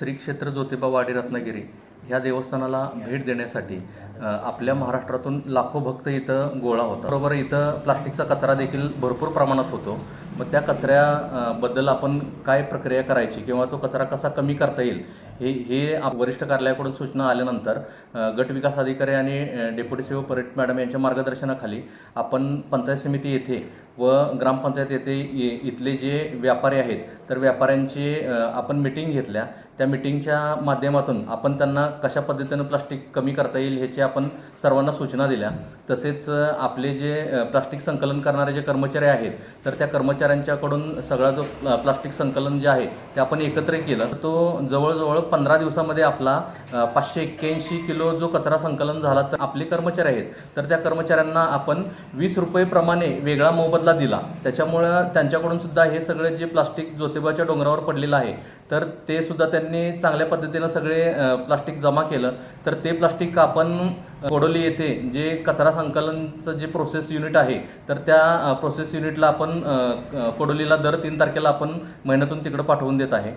श्री क्षेत्र ज्योतिबा वाडी रत्नागिरी ह्या देवस्थानाला भेट देण्यासाठी आपल्या महाराष्ट्रातून लाखो भक्त इथं गोळा होतात. बरोबर इथं प्लास्टिकचा कचरा देखील भरपूर प्रमाणात होतो. मग त्या कचऱ्याबद्दल आपण काय प्रक्रिया करायची किंवा तो कचरा कसा कमी करता येईल हे वरिष्ठ कार्यालयाकडून सूचना आल्यानंतर गट विकास अधिकारी आणि डेप्युटी सीओ परेट मॅडम यांच्या मार्गदर्शनाखाली आपण पंचायत समिती येथे व ग्रामपंचायत येथे इथले जे व्यापारी आहेत तर व्यापाऱ्यांची आपण मिटिंग घेतल्या. त्या मिटिंगच्या माध्यमातून आपण त्यांना कशा पद्धतीनं प्लास्टिक कमी करता येईल ह्याची आपण सर्वांना सूचना दिल्या. तसेच आपले जे प्लास्टिक संकलन करणारे जे कर्मचारी आहेत तर त्या कर्मचाऱ्यांच्याकडून सगळा जो प्लास्टिक संकलन जे आहे ते आपण एकत्र केलं. तो जवळजवळ 15 दिवसामध्ये आपला 581 किलो जो कचरा संकलन झाला. तर आपले कर्मचारी आहेत तर त्या कर्मचाऱ्यांना आपण 20 रुपये प्रमाणे वेगळा मोबदला दिला. त्याच्यामुळं त्यांच्याकडून सुद्धा हे सगळे जे प्लास्टिक ज्योतिबाच्या डोंगरावर पडलेलं आहे तर ते सुद्धा त्यांनी चांगल्या पद्धतीनं सगळे प्लास्टिक जमा केलं. तर ते प्लास्टिक आपण कोडोली येथे जे कचरा संकलनचं जे प्रोसेस युनिट आहे तर त्या प्रोसेस युनिटला आपण कोडोलीला दर 3 तारखेला आपण महिन्यातून तिकडं पाठवून देत आहे.